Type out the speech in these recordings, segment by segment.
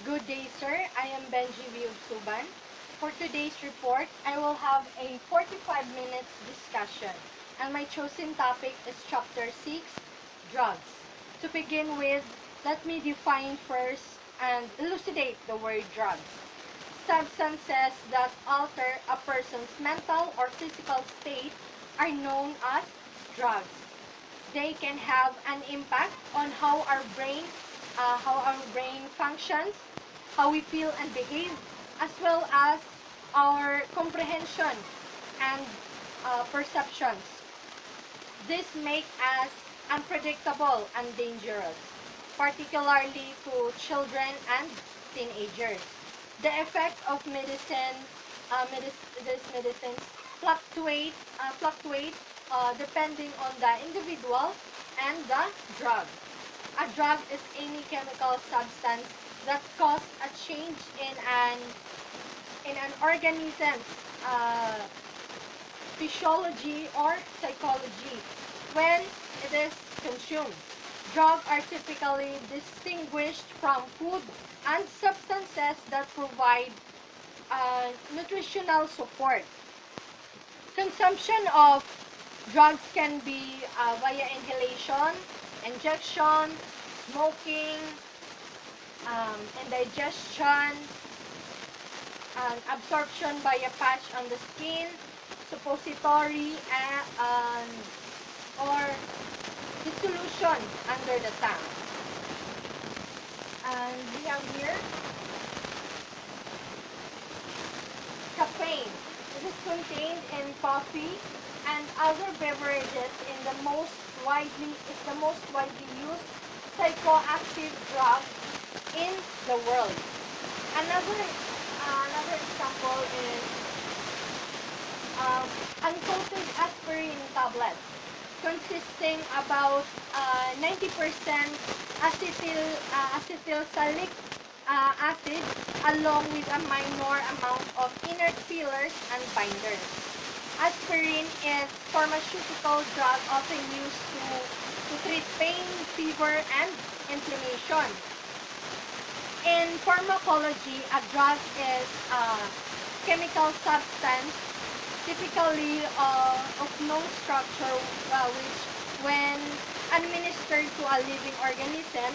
Good day, sir. I am Benjie Ubsuban. For today's report, I will have a 45 minutes discussion, and my chosen topic is Chapter 6, Drugs. To begin with, let me define first and elucidate the word drugs. Substances that alter a person's mental or physical state are known as drugs. They can have an impact on how our brain functions, how we feel and behave, as well as our comprehension and perceptions. This makes us unpredictable and dangerous, particularly to children and teenagers. The effect of these medicines fluctuate depending on the individual and the drug. A drug is any chemical substance that causes a change in an organism's uh, physiology or psychology when it is consumed. Drugs are typically distinguished from food and substances that provide nutritional support. Consumption of drugs can be via inhalation, injection, smoking, indigestion, and absorption by a patch on the skin, suppository, and or dissolution under the tongue. And we have here caffeine. It is contained in coffee and other beverages in the most widely used psychoactive drug in the world. Another example is uncoated aspirin tablets consisting about 90% acetylsalicylic acid along with a minor amount of inert fillers and binders. Aspirin is pharmaceutical drug often used to treat pain, fever, and inflammation. In pharmacology, a drug is a chemical substance typically of no structure which, when administered to a living organism,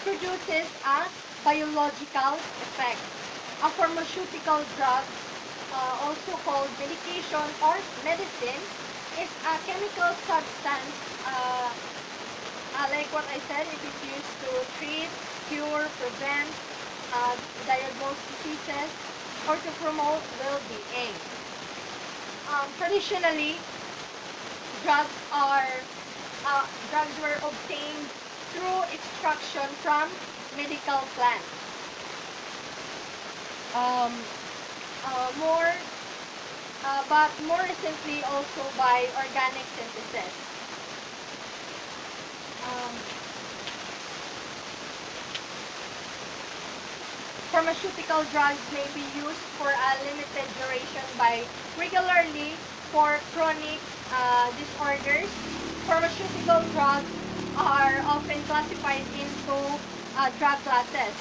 produces a biological effect. A pharmaceutical drug, also called medication or medicine, is a chemical substance, like what I said, it is used to treat, cure, prevent, diagnose diseases, or to promote well-being. Traditionally, drugs were obtained through extraction from medical plants. But more recently also by organic synthesis. Pharmaceutical drugs may be used for a limited duration by regularly for chronic disorders. Pharmaceutical drugs are often classified into drug classes.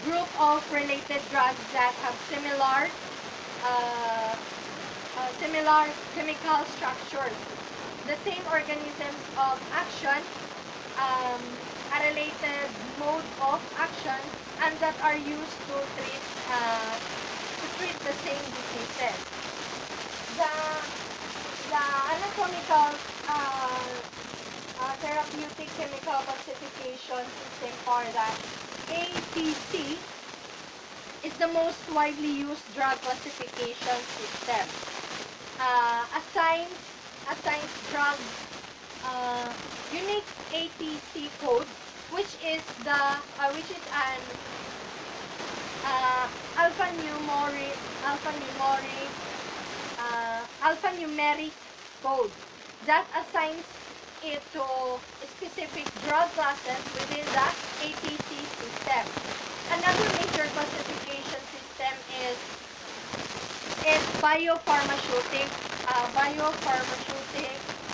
Group of related drugs that have similar chemical structures, the same organisms of action, a related mode of action, and that are used to treat the same diseases. The anatomical therapeutic chemical classification system, or the ATC, is the most widely used drug classification system. Assigns drug unique ATC code, which is an alphanumeric code that assigns it to specific drug classes within the ATC system. Another major classification system is biopharmaceutic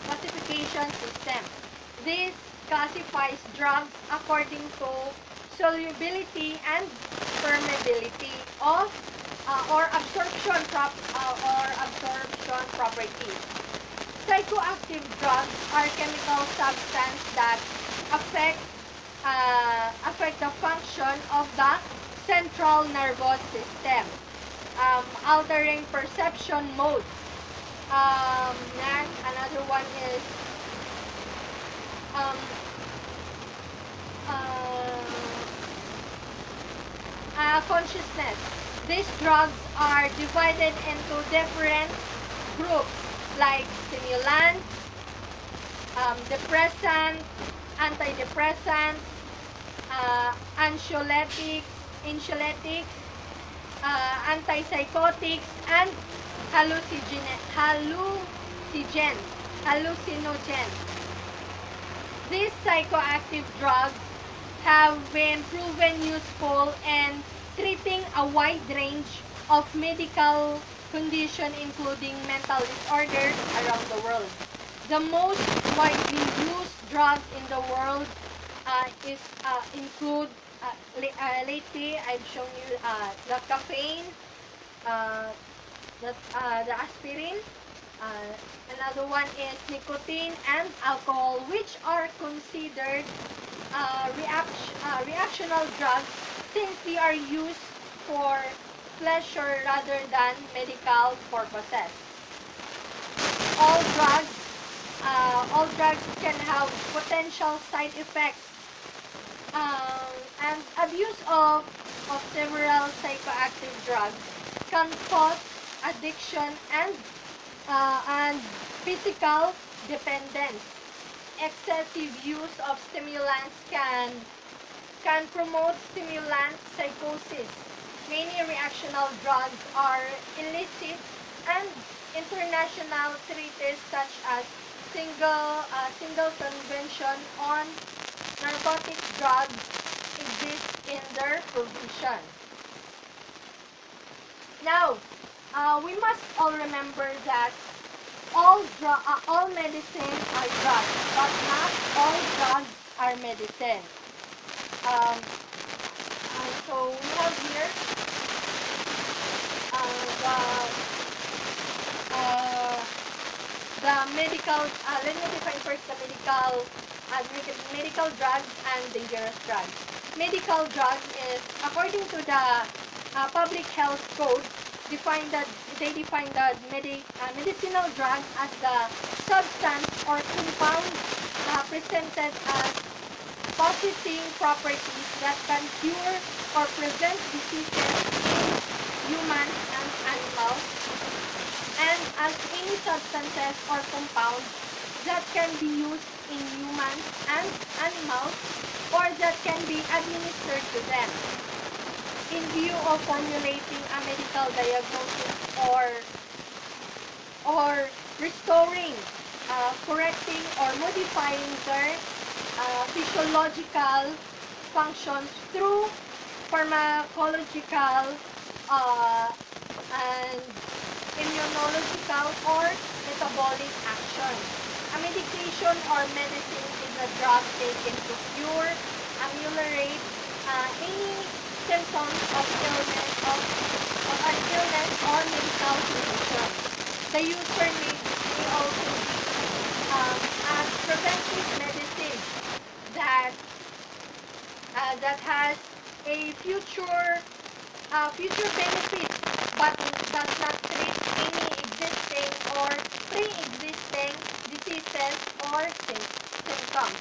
classification system. This classifies drugs according to solubility and permeability of or absorption properties. Psychoactive drugs are chemical substances that affect the function of the central nervous system, altering perception mode. Next, another one is um, consciousness. These drugs are divided into different groups like stimulants, depressants, antidepressants, anxiolytics, antipsychotics, and hallucinogens. These psychoactive drugs have been proven useful in treating a wide range of medical conditions, including mental disorders around the world. The most widely used drugs in the world include lately I've shown you the caffeine, the aspirin. Another one is nicotine and alcohol, which are considered reactional drugs since they are used for pleasure rather than medical purposes. All drugs can have potential side effects, and abuse of several psychoactive drugs can cause addiction and physical dependence. Excessive use of stimulants can promote stimulant psychosis. Many reactional drugs are illicit, and international treaties such as single convention on narcotic drugs exist in their provision. Now, we must all remember that all medicine are drugs, but not all drugs are medicine. So we have here the medical. Let me define first the medical drugs and dangerous drugs. Medical drugs is, according to the Public Health Code, they define the medicinal drug as the substance or compound presented as possessing properties that can cure or prevent diseases in humans and animals, and as any substances or compounds that can be used in humans and animals or that can be administered to them in view of formulating a medical diagnosis or restoring, correcting, or modifying their physiological functions through pharmacological and immunological or metabolic action. A medication or medicine is a drug taken to cure, ameliorate any symptoms of illness an illness or medical condition. The user may also be as preventive medicine that has a future benefits, but does not treat any existing or pre-existing diseases or symptoms.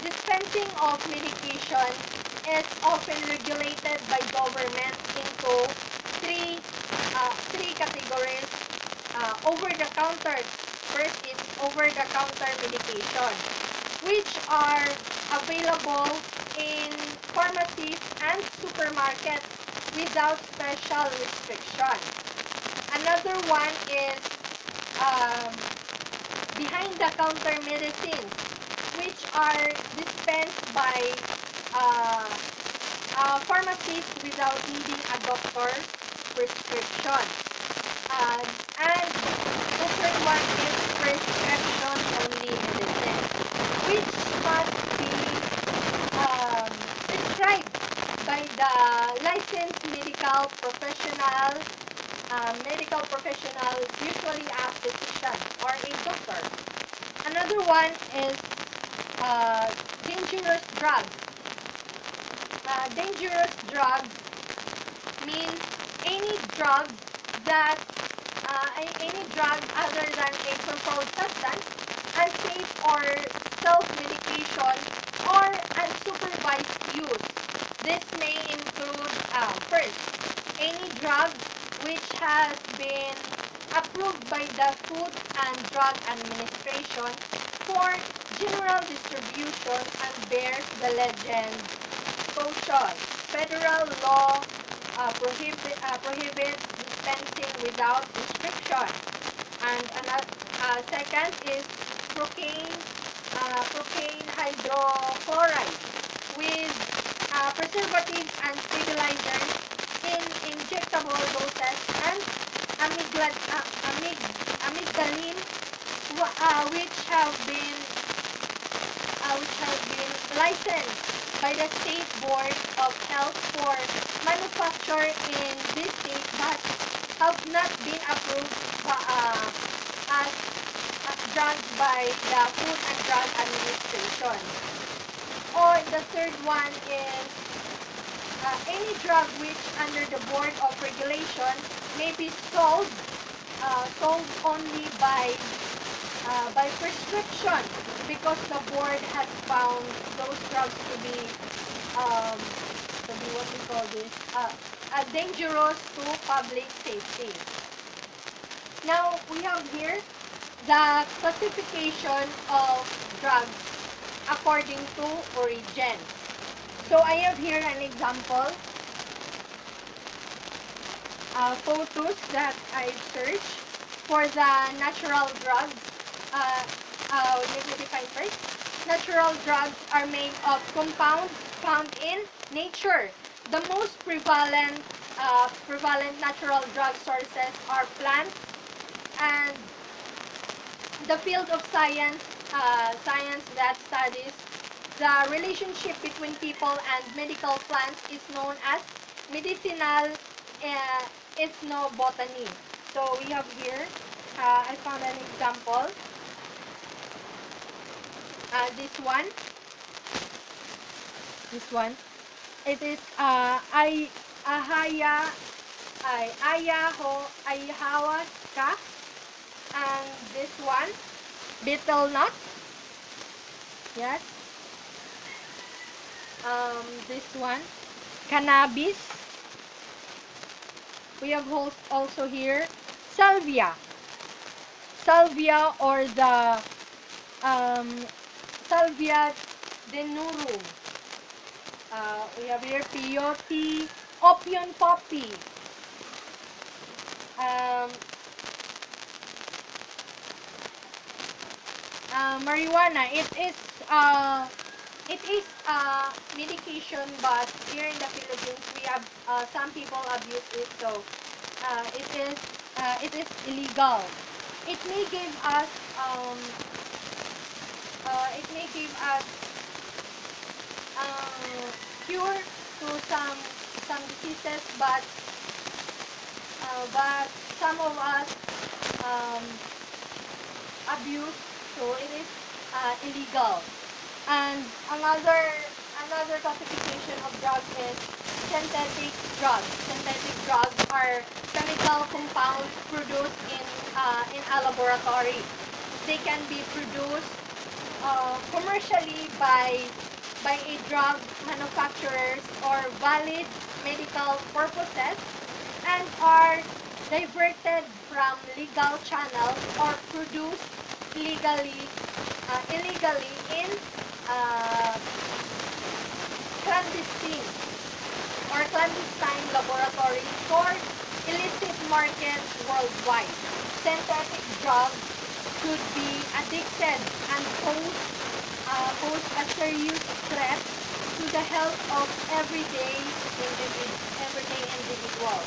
Dispensing of medication is often regulated by government into three categories. Over-the-counter. First is over-the-counter medication, which are available in pharmacies and supermarkets without special restriction. Another one is behind-the-counter medicines, which are dispensed by pharmacies without needing a doctor's prescription. And the third one is prescription-only medicine, which must be prescribed by the licensed medical professional, usually a physician or a doctor. Another one is dangerous drugs. Dangerous drugs means any drugs that any drug other than a controlled substance, unsafe or self-medication, or unsupervised use. This may include first, any drug which has been approved by the Food and Drug Administration for general distribution and bears the legend caution. Federal law prohibits dispensing without restriction. And another second is propane hydrochloride with preservatives and stabilizers in injectable doses, and amygdalin, which have been licensed by the State Board of Health for manufacture in this state but have not been approved as drugs by the Food and Drug Administration. Or the third one is any drug which under the Board of Regulation may be sold only by prescription, because the board has found those drugs to be what we call this dangerous to public safety. Now we have here the classification of drugs according to origin. So I have here an example photos that I searched for the natural drugs. Let me define first. Natural drugs are made of compounds found in nature. The most prevalent natural drug sources are plants, and the field of science that studies the relationship between people and medical plants is known as medicinal ethnobotany. So we have here, I found an example. This one. It is ayahuasca, and this one, betel nut. Yes. This one, cannabis. We have also here salvia or the salvia denurum. We have here peyote, opium poppy, marijuana. It is medication, but here in the Philippines we have some people abuse it, so it is illegal. It may give us cure to some diseases, but some of us abuse, so it is illegal. And another classification of drugs is synthetic drugs. Synthetic drugs are chemical compounds produced in a laboratory. They can be produced commercially by a drug manufacturers or valid medical purposes, and are diverted from legal channels or produced illegally in clandestine laboratories for illicit markets worldwide. Synthetic drugs could be addicted and pose a serious threat to the health of everyday individuals.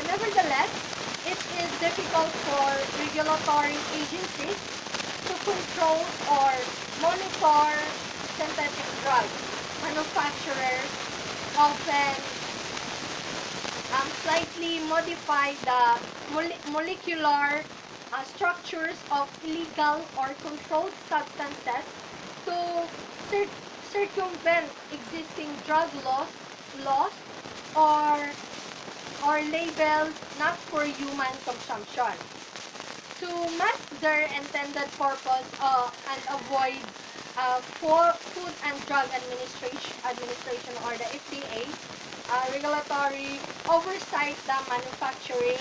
Nevertheless, it is difficult for regulatory agencies to control or monitor synthetic drugs manufacturers often slightly modify the molecular structures of illegal or controlled substances to circumvent existing drug laws or labeled not for human consumption. To mask their intended purpose and avoid Food and Drug Administration or the FDA regulatory oversight the manufacturing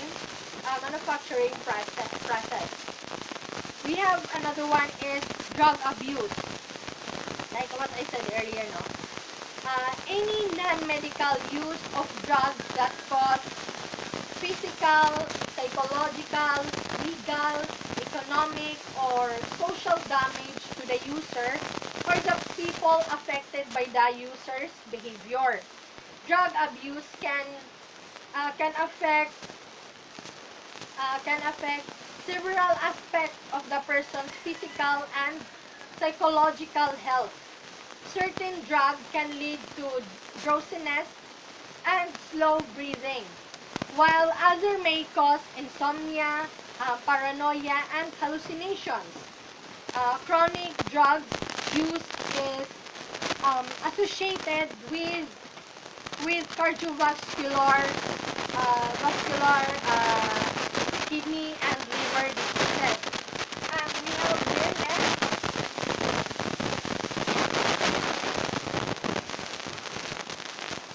process. We have another one is drug abuse. Like what I said earlier, no? Any non-medical use of drugs that cause physical, psychological, legal, economic, or social damage to the user or the people affected by the user's behavior. Drug abuse can affect several aspects of the person's physical and psychological health. Certain drugs can lead to drowsiness and slow breathing, while others may cause insomnia, paranoia, and hallucinations. Chronic drug use is associated with cardiovascular, kidney, and liver diseases. And we have here next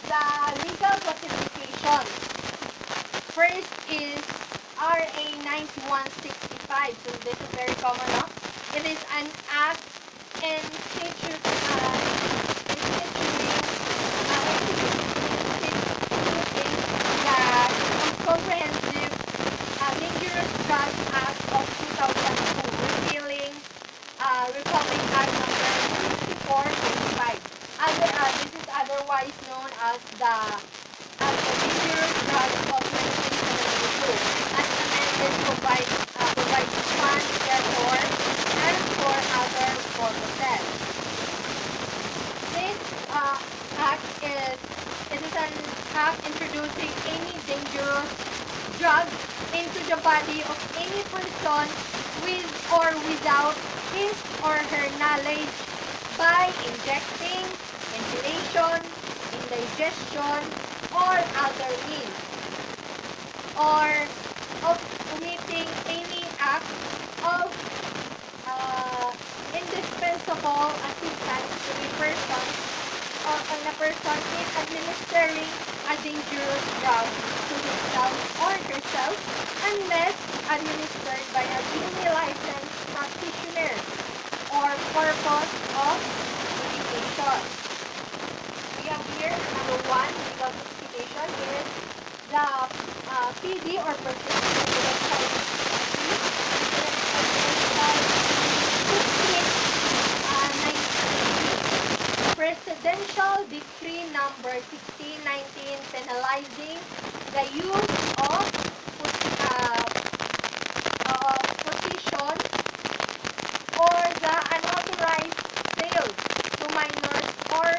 the legal classification. First is RA 9165. So this is very common, no? It is an act instituting the Comprehensive Dangerous Drugs Act of 2002, repealing Republic Act number 6425. This is otherwise known as the Dangerous Drugs of 1972, as amended provides funds therefore and for other purposes. This act is an act introducing any dangerous drug into the body of any person with or without his or her knowledge by injecting, inhalation, indigestion, or other means, or of omitting any act of indispensable assistance to a person or a person in administering a dangerous drug to himself or herself unless administered by a duly licensed practitioner or purpose of medication. We have here number one legal classification is the PD or Presidential Decree number 1619 penalizing the use of position or the unauthorized sale to minors or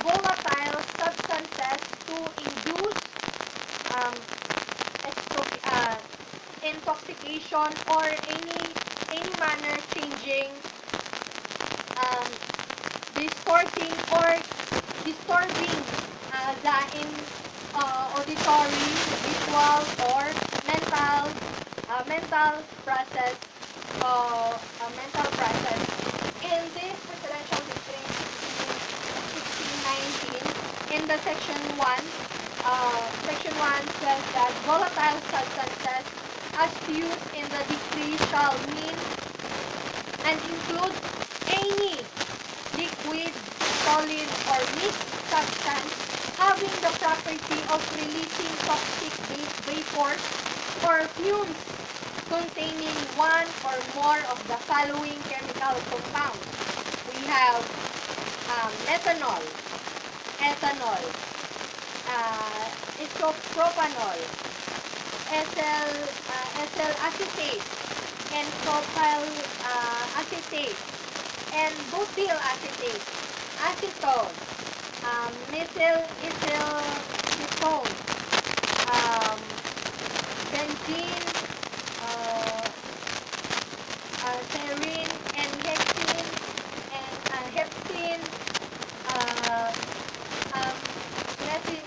volatile substances to induce intoxication or any manner changing, distorting or disturbing the auditory, visual, or mental process. In this presidential decree 1619, in the section 1, says that volatile substances as used in the decree shall mean and include any liquid, solid, or mixed substance having the property of releasing toxic vapors or fumes containing one or more of the following chemical compounds. We have methanol, ethanol, isopropanol, ethyl acetate, and propyl acetate, and butyl acetate, acetone, methyl ketone, benzene, uh, serine, and hexene, and heptene, uh, um,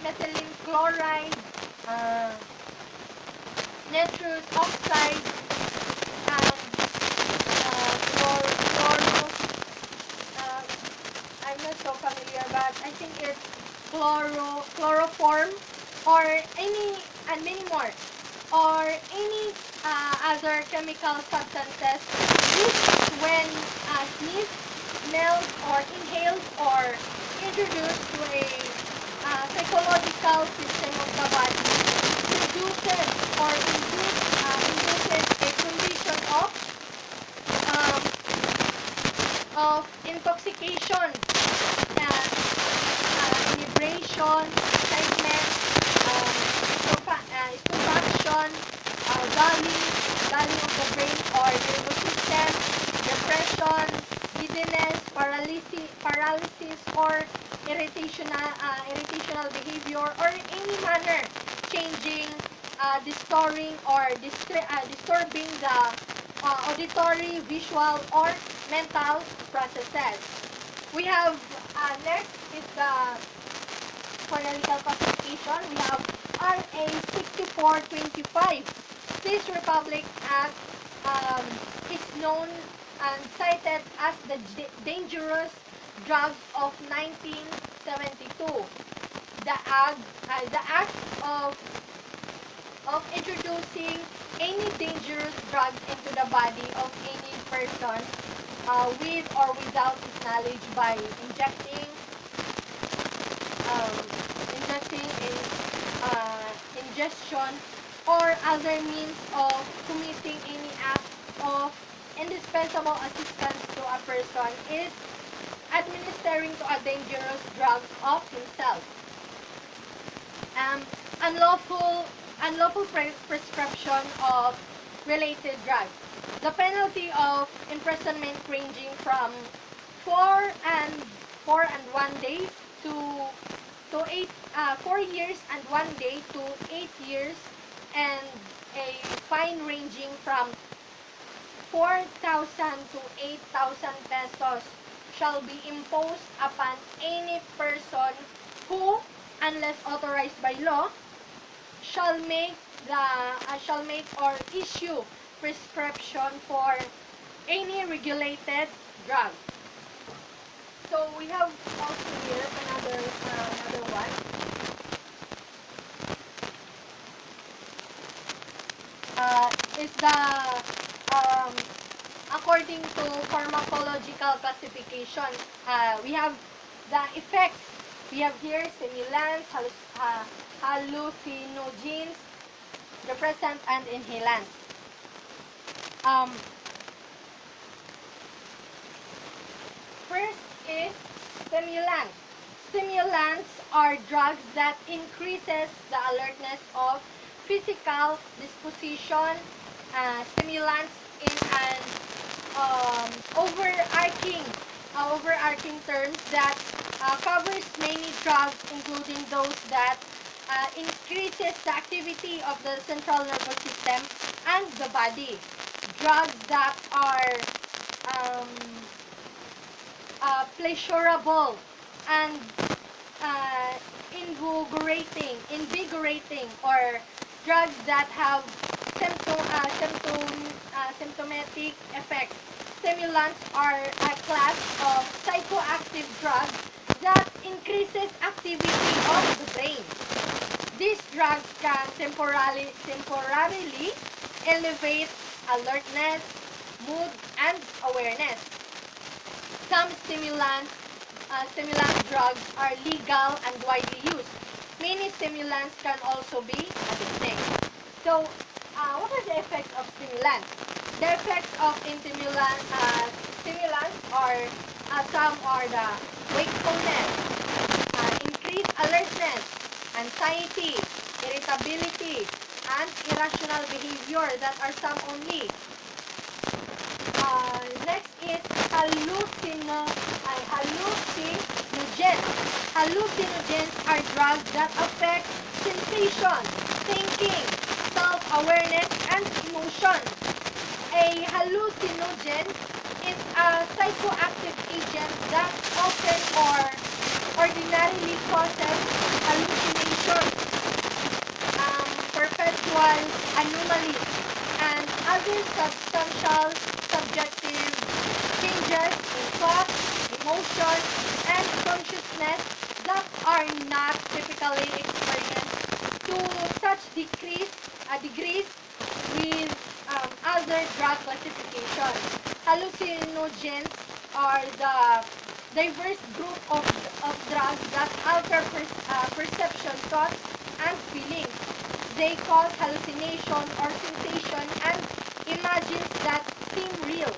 methylene chloride, uh, nitrous oxide, and chloro. Uh, I'm not so familiar, but I think it's chloroform, or any, and many more, or any other chemical substances used when sneezed, smelled, or inhaled, or introduced to a psychological system of the body, produces or induces a condition of intoxication, inebriation, excitement, stupefaction, dulling of the brain or nervous system, depression, giddiness, paralysis, or irritational behavior, or any manner changing, disturbing the auditory, visual, or mental processes. We have next is the, for the legal classification, we have RA 6425. This Republic Act is known and cited as the Dangerous Drugs of 1972. The act of introducing any dangerous drugs into the body of any person, with or without his knowledge, by injecting ingestion, or other means of committing any act of indispensable assistance to a person, is administering to a dangerous drugs of himself. Unlawful prescription of related drugs. The penalty of imprisonment ranging from 4 and 1 day to 4 years and 1 day to 8 years, and a fine ranging from 4,000 to 8,000 pesos shall be imposed upon any person who, unless authorized by law, shall make or issue prescription for any regulated drug. So we have also here another one. Is the according to pharmacological classification, we have the effects. We have here stimulants, hallucinogens, depressants, and inhalants. First is stimulants. Stimulants are drugs that increases the alertness of physical disposition. Stimulants in an overarching terms that covers many drugs, including those that increases the activity of the central nervous system and the body. Drugs that are pleasurable and invigorating, or drugs that have symptomatic effects. Stimulants are a class of psychoactive drugs that increases activity of the brain. These drugs can temporarily elevate alertness, mood, and awareness. Some stimulant drugs are legal and widely used. Many stimulants can also be addictive. So, what are the effects of stimulants? The effects of stimulants are, some are the wakefulness, increased alertness, anxiety, irritability, and irrational behavior. That are some only. Next is hallucinogen. Hallucinogens are drugs that affect sensation, thinking, self-awareness, and emotion. A hallucinogen is a psychoactive agent that often or ordinarily causes hallucinations, perpetual anomalies, and other substantial subjective changes in thought, emotion, and consciousness that are not typically experienced to such degrees with other drug classifications. Hallucinogens are the diverse group of drugs that alter perception, thoughts, and feelings. They cause hallucination or sensation and images that seem real,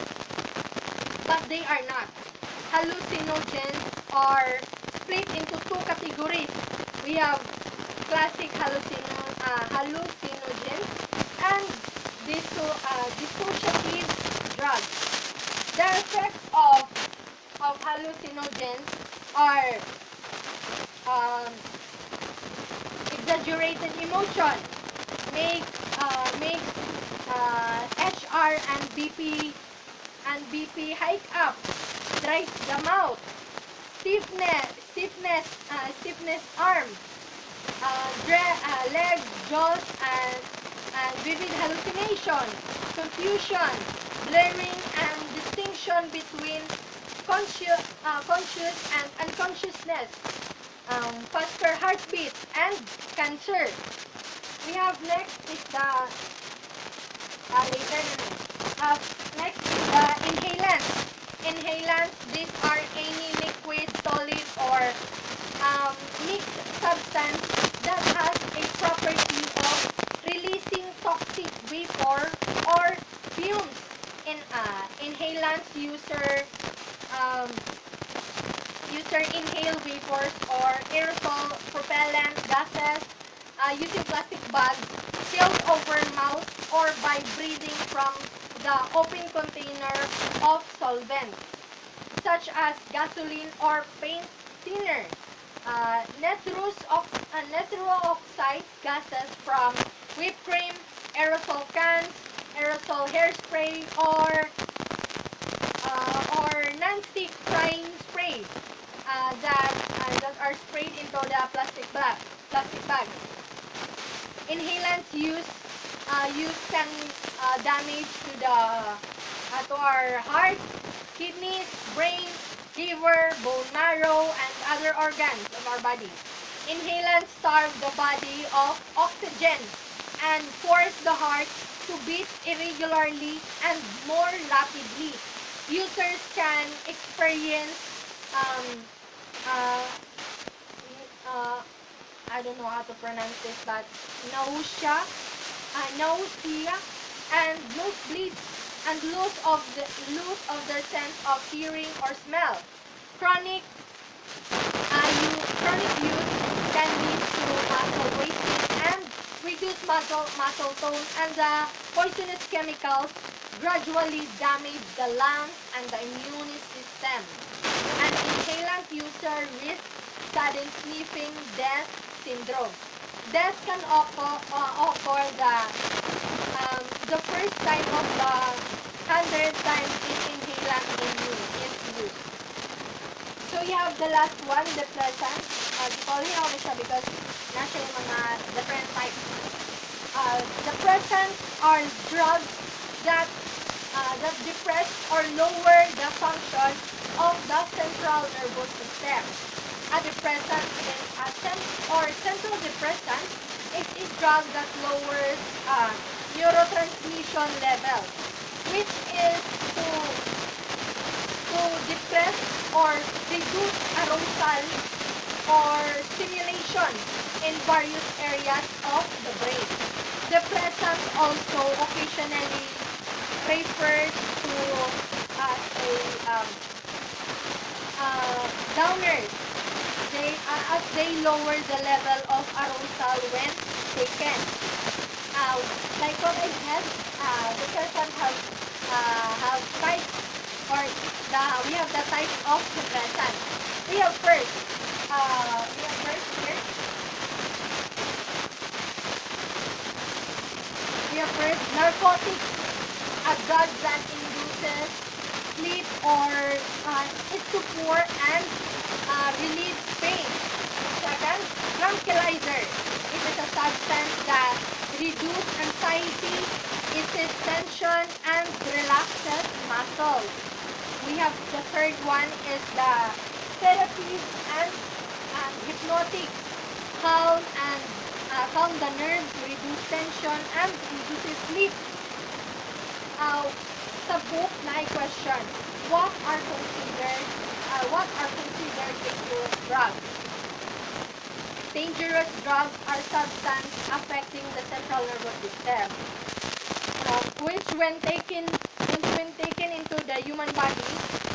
but they are not. Hallucinogens are split into two categories. We have classic hallucinogens and dissociative drugs. The effects of hallucinogens are exaggerated emotion, makes HR and BP hike up, dries the mouth, stiffness arm, legs, jaws, and vivid hallucination, confusion, blurring and distinction between conscious and unconsciousness, faster heartbeat, and cancer. We have next is the next is the inhalants. Inhalants, these are any liquid, solid, or mixed substance that has a property of releasing toxic vapor or fumes. In inhalants, user inhale vapors or aerosol propellant gases using plastic bags filled over mouth or by breathing from the open container of solvents, such as gasoline or paint thinner. Nitrous oxide gases from whipped cream, aerosol cans, aerosol hairspray, or non-stick frying spray that are sprayed into the plastic bags. Inhalants use can damage to our heart, kidneys, brain, liver, bone marrow, and other organs of our body. Inhalants starve the body of oxygen and force the heart to beat irregularly and more rapidly. Users can experience I don't know how to pronounce this, but nausea, and nosebleeds, and lose of their sense of hearing or smell. Chronic use can lead to muscle wasting and reduce muscle tone, and the poisonous chemicals gradually damage the lungs and the immune system. An inhalant user risks sudden sniffing death syndrome. Death can occur the first time of the 100 times this inhalant is used. So you have the last one, depressant. Calling ako siya because nasa yung mga different types. Depressants are drugs that depress or lower the function of the central nervous system. A depressant is central depressant is a drug that lowers neurotransmission levels, which is to depress or reduce arousal or stimulation in various areas of the brain. Depressants also occasionally referred to as downers. As they lower the level of arousal when taken. Like what I said, depressants have types, or we have the type of depressant. We have first narcotics, a drug that induces sleep or is to poor and relieves pain. Second, tranquilizer. It is a substance that reduces anxiety, eases tension, and relaxes muscles. We have the third one is the therapies and hypnotics. Calm the nerves, reduce tension, and induces sleep. Sa book na question, what are considered dangerous drugs? Dangerous drugs are substances affecting the central nervous system, which when taken into the human body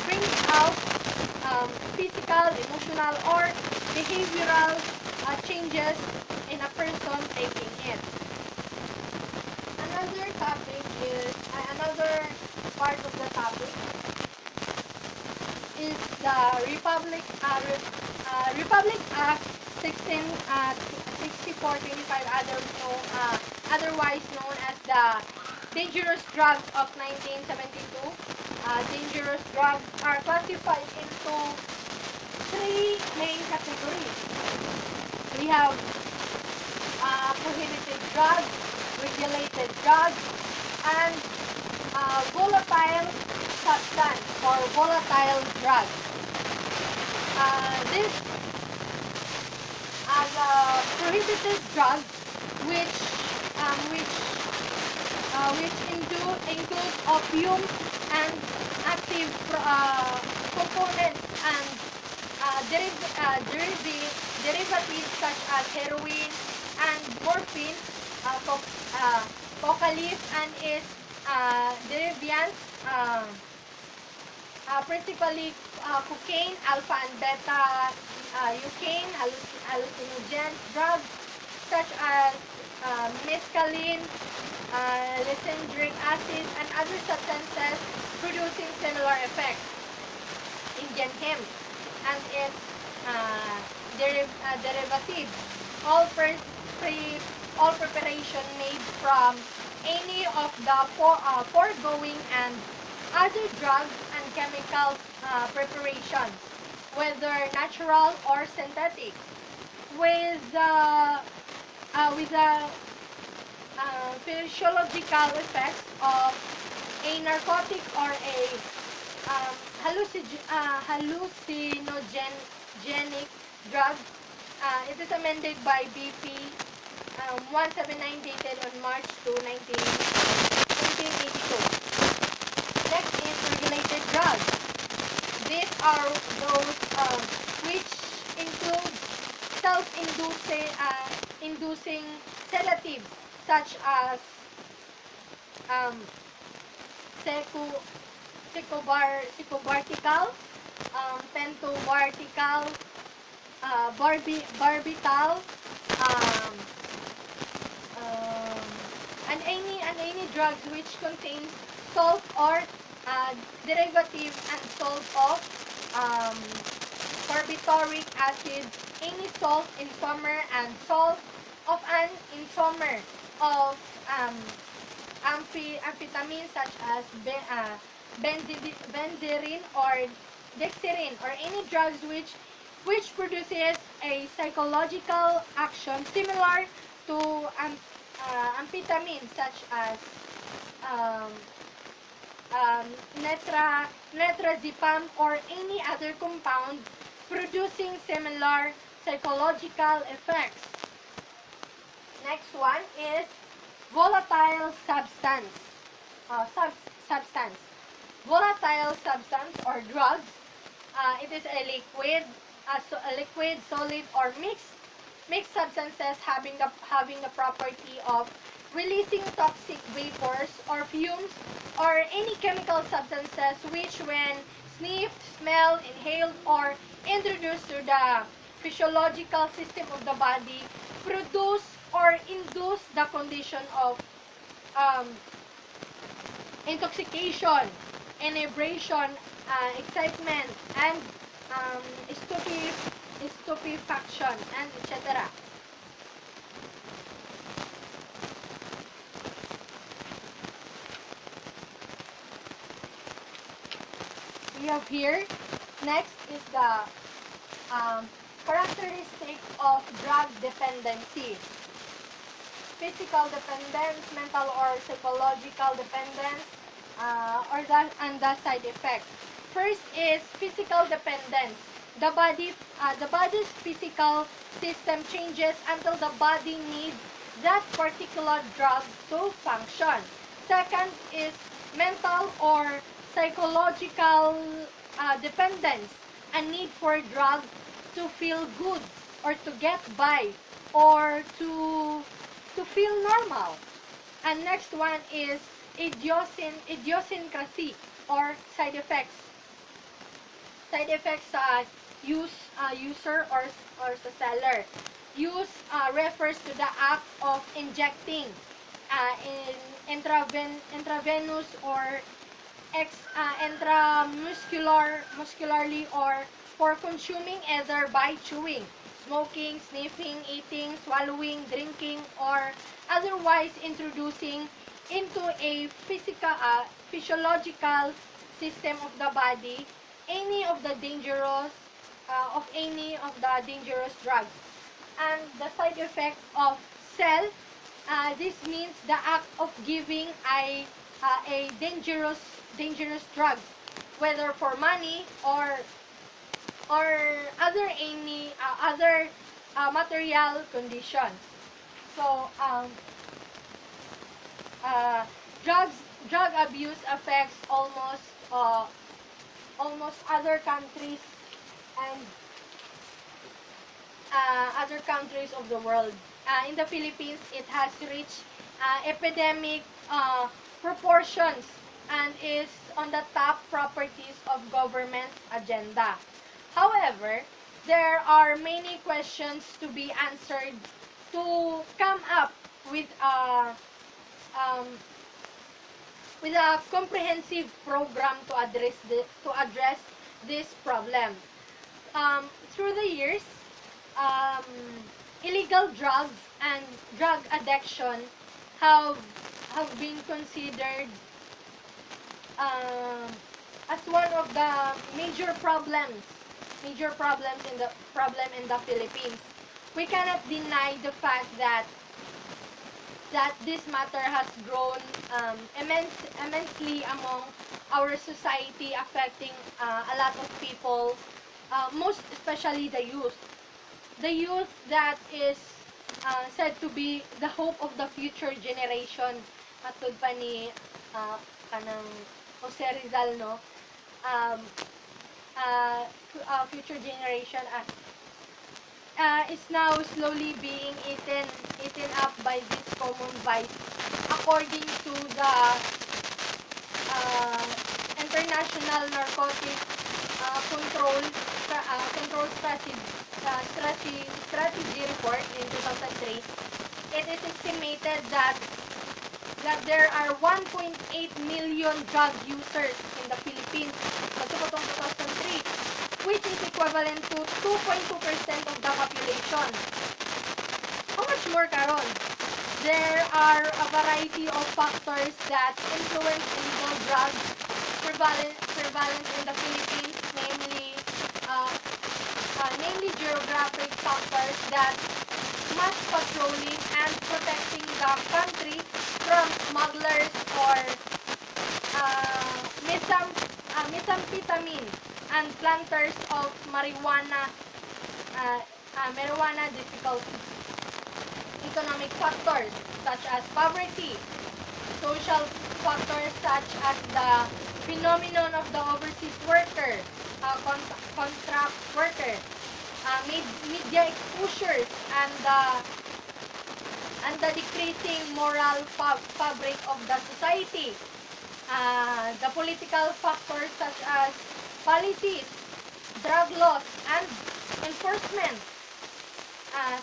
brings out physical, emotional, or behavioral changes in a person taking it. Another topic is another part of the topic is the Republic Act 6425, otherwise known as the Dangerous Drugs of 1972. Dangerous drugs are classified into three main categories. We have prohibited drugs, regulated drugs, and volatile substance or volatile drugs. These are the prohibited drugs, which include opium and active components and derivatives such as heroin and morphine, cocaine and its derivatives, principally cocaine, alpha and beta eucaine, hallucinogen drugs such as mescaline, lysergic acid, and other substances producing similar effects. Indian hemp and its derivatives. All preparation made from any of the foregoing and other drugs and chemical preparations, whether natural or synthetic, with the physiological effects of a narcotic or a hallucinogenic drug. It is amended by BP 179 dated on March 2, 1982. Next is regulated drugs. These are those which include self-inducing sedatives such as secobartical, pentobarbital, barbital, and any drugs which contains salt or derivative and salt of barbituric acid, any salt isomer and salt of an isomer of amphetamine such as benzerin or dextrin, or any drugs which produces a psychological action similar to amphetamine such as netrazepam or any other compound producing similar psychological effects. Next one is volatile substance. Volatile substance or drugs. It is a liquid, solid, or mixed substances having the property of releasing toxic vapors or fumes, or any chemical substances which, when sniffed, smelled, inhaled, or introduced to the physiological system of the body, produce or induce the condition of intoxication, inebriation, excitement, and stupefaction, and etc. have here. Next is the characteristic of drug dependency. Physical dependence, mental or psychological dependence, and the side effect. First is physical dependence. The body's physical system changes until the body needs that particular drug to function. Second is mental or psychological dependence, a need for drug to feel good or to get by or to feel normal. And next one is idiosyncrasy or side effects. Side effects user or sa seller. Use refers to the act of injecting in intravenous or muscularly or for consuming either by chewing, smoking, sniffing, eating, swallowing, drinking, or otherwise introducing into a physiological system of the body any of the dangerous drugs. And the side effect of sell, this means the act of giving a dangerous drugs, whether for money or other material conditions. So drug abuse affects almost other countries and other countries of the world. In the Philippines, it has reached epidemic proportions and is on the top properties of government's agenda. However, there are many questions to be answered to come up with a comprehensive program to address this problem. Through the years, illegal drugs and drug addiction have been considered as one of the major problems in the Philippines. We cannot deny the fact that this matter has grown immensely among our society, affecting a lot of people, most especially the youth. The youth that is said to be the hope of the future generation, matod pa ni kanang Jose Rizal, no? Future generation is now slowly being eaten up by this common vice, according to the International Narcotic Control Strategy Report in 2003. It is estimated that there are 1.8 million drug users in the Philippines matuputong 2003, which is equivalent to 2.2% of the population. How much more karon? There are a variety of factors that influence illegal drug prevalence in the Philippines, namely geographic factors that mass patrolling and protecting the country from smugglers or methamphetamine and planters of marijuana difficulty. Economic factors such as poverty, social factors such as the phenomenon of the overseas worker, contract worker, media exposures, and the decreasing moral fabric of the society. The political factors such as policies, drug laws, and enforcement.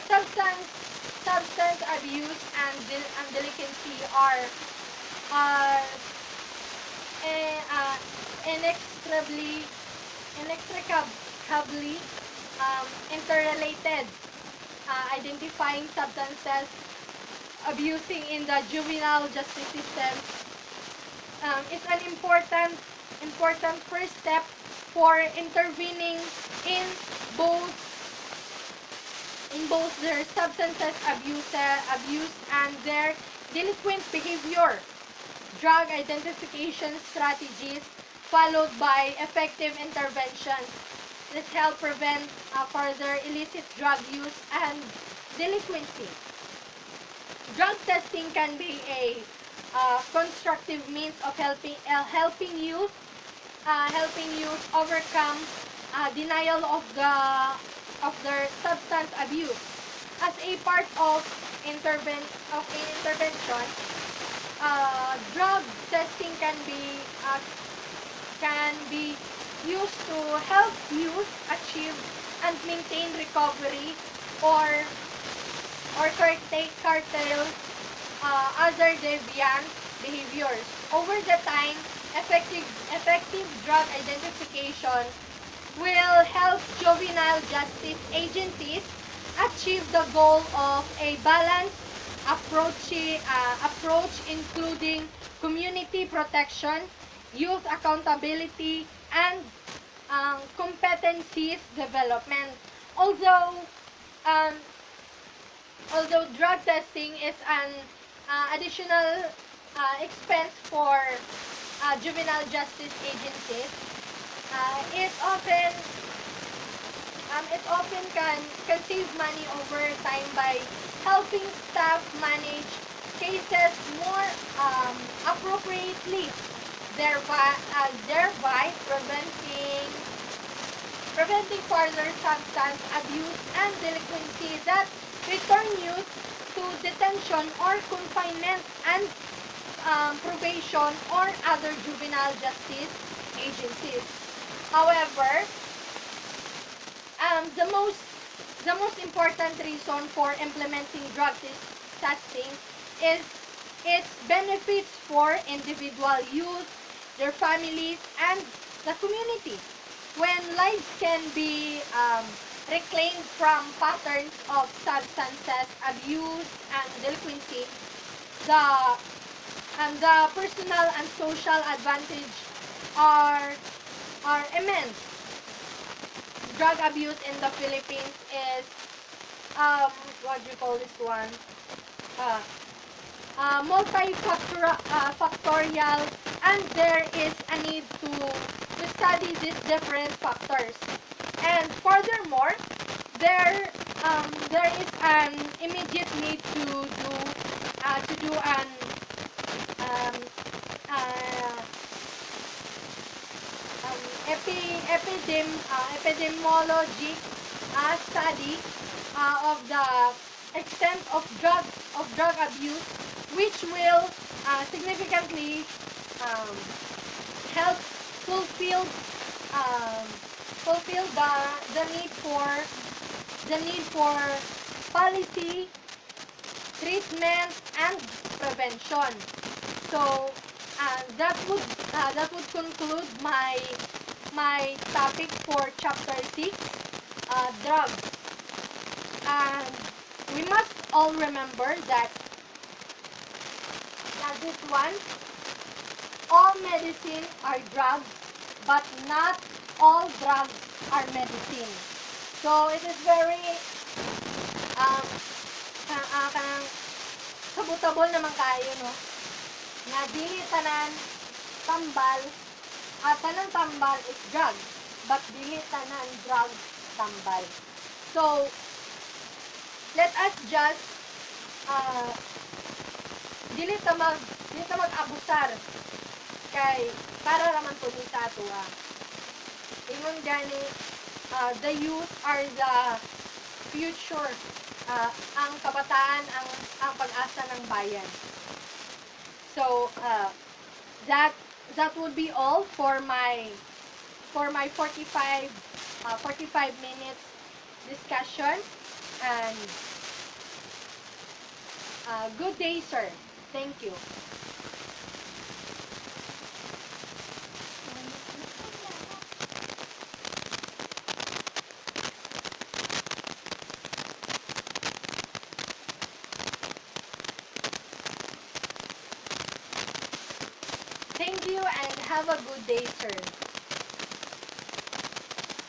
Substance abuse and delinquency are inextricably interrelated. Identifying substances abusing in the juvenile justice system is an important first step for intervening in both their substances abuse and their delinquent behavior. Drug identification strategies followed by effective interventions. This help prevent further illicit drug use and delinquency. Drug testing can be a constructive means of helping youth overcome denial of their substance abuse. As a part of intervention, drug testing can be used to help youth achieve and maintain recovery or curtail other deviant behaviors. Over the time, effective drug identification will help juvenile justice agencies achieve the goal of a balanced approach including community protection, youth accountability, and competencies development. Although drug testing is an additional expense for juvenile justice agencies, it often can save money over time by helping staff manage cases more appropriately, thereby preventing further substance abuse and delinquency that return youth to detention or confinement and probation or other juvenile justice agencies. However, the most important reason for implementing drug testing is its benefits for individual youth, their families, and the community. When lives can be reclaimed from patterns of substances abuse and delinquency, the personal and social advantage are immense. Drug abuse in the Philippines is what do you call this one? Multifactorial, and there is a need to study these different factors. And furthermore, there is an immediate need to do an epidemiology study of the extent of drug abuse, which will significantly help fulfill the need for policy, treatment, and prevention. So that would conclude my topic for chapter 6, drugs. And we must all remember that this one, all medicine are drugs, but not all drugs are medicine. So it is very sabotable naman kayo, no? Na dili tanan tambal, tanang tambal is drug, but dili tanan drug tambal. So let us just dili ta mag-abusar kay para raman po ni tatwa. Ingon gani, the youth are the future. Ang kabataan ang pag-asa ng bayan. So that would be all for my 45 minutes discussion. And good day, sir. Thank you. Thank you and have a good day, sir.